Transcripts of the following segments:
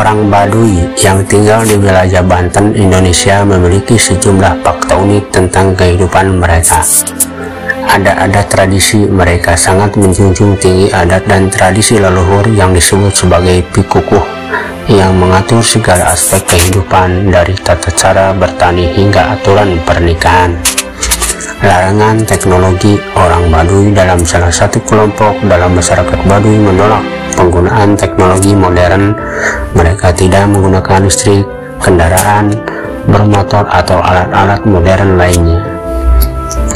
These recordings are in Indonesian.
Orang Baduy yang tinggal di wilayah Banten, Indonesia memiliki sejumlah fakta unik tentang kehidupan mereka. Ada tradisi mereka sangat menjunjung tinggi adat dan tradisi leluhur yang disebut sebagai pikukuh, yang mengatur segala aspek kehidupan dari tata cara bertani hingga aturan pernikahan. Larangan teknologi. Orang Baduy dalam salah satu kelompok dalam masyarakat Baduy menolak penggunaan teknologi modern. Mereka tidak menggunakan listrik, kendaraan bermotor atau alat-alat modern lainnya.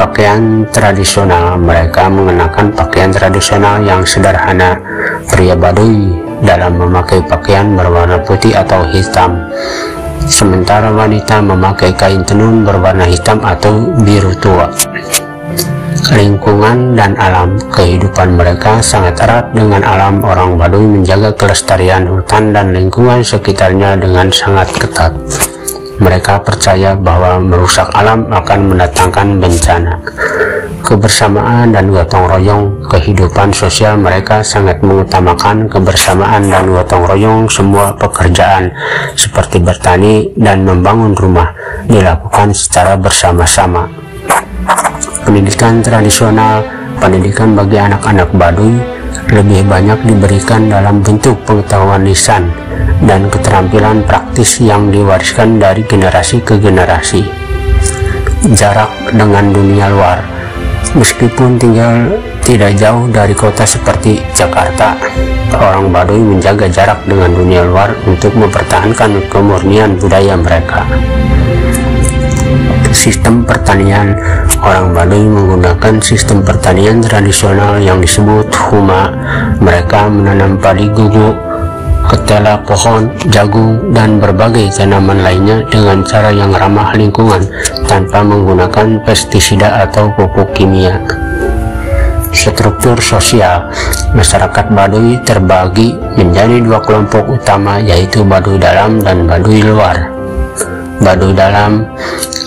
Pakaian tradisional. Mereka mengenakan pakaian tradisional yang sederhana. Pria Baduy dalam memakai pakaian berwarna putih atau hitam, sementara wanita memakai kain tenun berwarna hitam atau biru tua. Lingkungan dan alam. Kehidupan mereka sangat erat dengan alam. Orang Baduy menjaga kelestarian hutan dan lingkungan sekitarnya dengan sangat ketat. Mereka percaya bahwa merusak alam akan mendatangkan bencana. Kebersamaan dan gotong royong. Kehidupan sosial mereka sangat mengutamakan kebersamaan dan gotong royong. Semua pekerjaan seperti bertani dan membangun rumah dilakukan secara bersama-sama. Pendidikan tradisional. Pendidikan bagi anak-anak Baduy lebih banyak diberikan dalam bentuk pengetahuan lisan dan keterampilan praktis yang diwariskan dari generasi ke generasi. Jarak dengan dunia luar. Meskipun tinggal tidak jauh dari kota seperti Jakarta, orang Baduy menjaga jarak dengan dunia luar untuk mempertahankan kemurnian budaya mereka. Sistem pertanian. Orang Baduy menggunakan sistem pertanian tradisional yang disebut huma. Mereka menanam padi, guguk, ketela, pohon, jagung, dan berbagai tanaman lainnya dengan cara yang ramah lingkungan tanpa menggunakan pestisida atau pupuk kimia. Struktur sosial. Masyarakat Baduy terbagi menjadi dua kelompok utama, yaitu Baduy dalam dan Baduy luar. Baduy dalam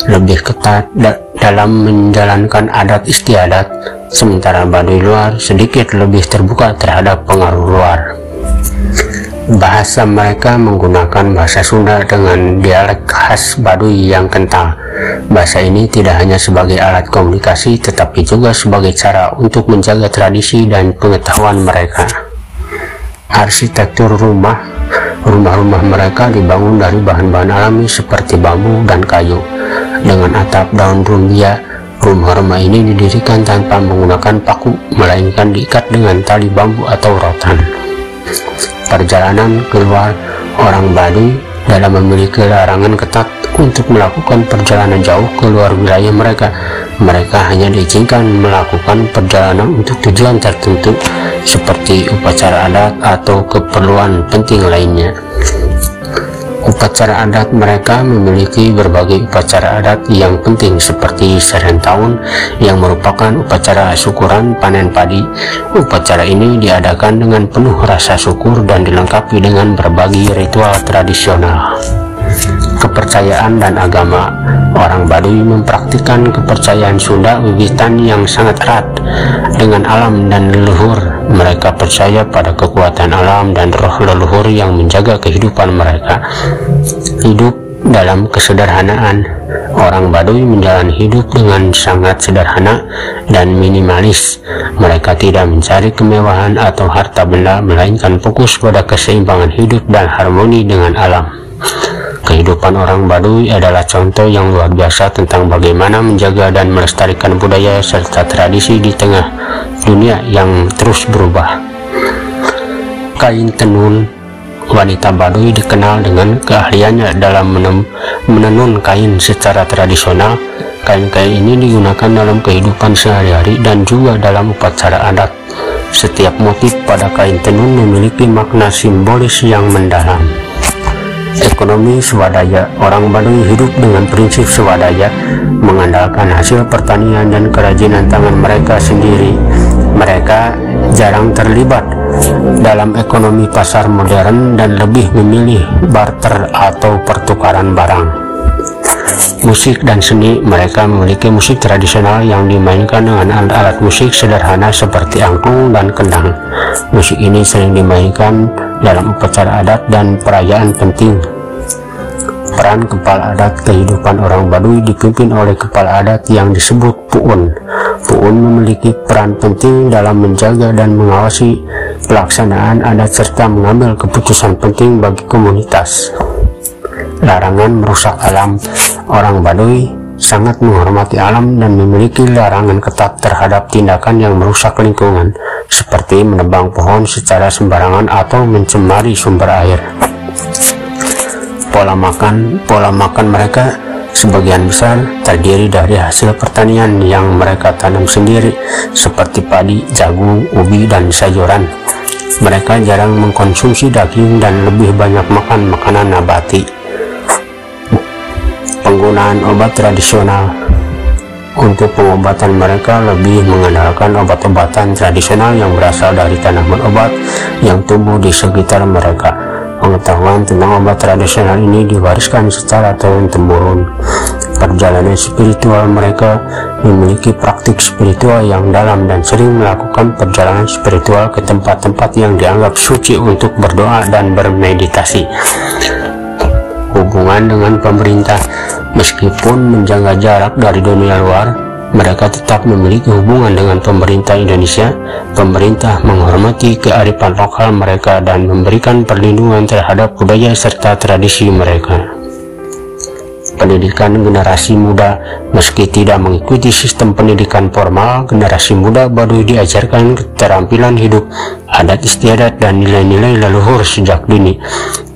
lebih ketat dalam menjalankan adat istiadat, sementara Baduy luar sedikit lebih terbuka terhadap pengaruh luar. Bahasa. Mereka menggunakan bahasa Sunda dengan dialek khas Baduy yang kental. Bahasa ini tidak hanya sebagai alat komunikasi, tetapi juga sebagai cara untuk menjaga tradisi dan pengetahuan mereka. Arsitektur rumah. Rumah-rumah mereka dibangun dari bahan-bahan alami seperti bambu dan kayu. Dengan atap daun rumbia, rumah-rumah ini didirikan tanpa menggunakan paku, melainkan diikat dengan tali bambu atau rotan. Perjalanan keluar. Orang Baduy dalam memiliki larangan ketat untuk melakukan perjalanan jauh keluar wilayah mereka. Mereka hanya diizinkan melakukan perjalanan untuk tujuan tertentu seperti upacara adat atau keperluan penting lainnya. Upacara adat. Mereka memiliki berbagai upacara adat yang penting seperti serent tahun yang merupakan upacara syukuran panen padi. Upacara ini diadakan dengan penuh rasa syukur dan dilengkapi dengan berbagai ritual tradisional. Kepercayaan dan agama. Orang Baduy mempraktikkan kepercayaan Sunda wiwitan yang sangat erat dengan alam dan leluhur. Mereka percaya pada kekuatan alam dan roh leluhur yang menjaga kehidupan mereka. Hidup dalam kesederhanaan. Orang Baduy menjalani hidup dengan sangat sederhana dan minimalis. Mereka tidak mencari kemewahan atau harta benda, melainkan fokus pada keseimbangan hidup dan harmoni dengan alam. Kehidupan orang Baduy adalah contoh yang luar biasa tentang bagaimana menjaga dan melestarikan budaya serta tradisi di tengah dunia yang terus berubah. Kain tenun. Wanita Baduy dikenal dengan keahliannya dalam menenun kain secara tradisional. Kain-kain ini digunakan dalam kehidupan sehari-hari dan juga dalam upacara adat. Setiap motif pada kain tenun memiliki makna simbolis yang mendalam. Ekonomi swadaya. Orang Baduy hidup dengan prinsip swadaya, mengandalkan hasil pertanian dan kerajinan tangan mereka sendiri. Mereka jarang terlibat dalam ekonomi pasar modern dan lebih memilih barter atau pertukaran barang. Musik dan seni. Mereka memiliki musik tradisional yang dimainkan dengan alat musik sederhana seperti angklung dan kendang. Musik ini sering dimainkan dalam upacara adat dan perayaan penting. Peran kepala adat kehidupan orang Baduy dipimpin oleh kepala adat yang disebut Puun. Puun memiliki peran penting dalam menjaga dan mengawasi pelaksanaan adat serta mengambil keputusan penting bagi komunitas. Larangan merusak alam. Orang Baduy sangat menghormati alam dan memiliki larangan ketat terhadap tindakan yang merusak lingkungan, seperti menebang pohon secara sembarangan atau mencemari sumber air. Pola makan mereka sebagian besar terdiri dari hasil pertanian yang mereka tanam sendiri, seperti padi, jagung, ubi, dan sayuran. Mereka jarang mengkonsumsi daging dan lebih banyak makan makanan nabati. Penggunaan obat tradisional. Untuk pengobatan mereka lebih mengandalkan obat-obatan tradisional yang berasal dari tanaman obat yang tumbuh di sekitar mereka. Pengetahuan tentang obat tradisional ini diwariskan secara turun-temurun. Perjalanan spiritual mereka memiliki praktik spiritual yang dalam dan sering melakukan perjalanan spiritual ke tempat-tempat yang dianggap suci untuk berdoa dan bermeditasi. Hubungan dengan pemerintah. Meskipun menjaga jarak dari dunia luar, mereka tetap memiliki hubungan dengan pemerintah Indonesia. Pemerintah menghormati kearifan lokal mereka dan memberikan perlindungan terhadap budaya serta tradisi mereka. Pendidikan generasi muda. Meski tidak mengikuti sistem pendidikan formal, generasi muda Baduy diajarkan keterampilan hidup, adat istiadat, dan nilai-nilai leluhur sejak dini.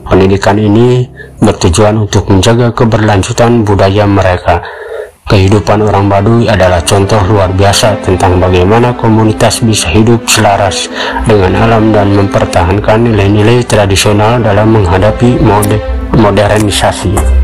Pendidikan ini bertujuan untuk menjaga keberlanjutan budaya mereka. Kehidupan orang Baduy adalah contoh luar biasa tentang bagaimana komunitas bisa hidup selaras dengan alam dan mempertahankan nilai-nilai tradisional dalam menghadapi modernisasi.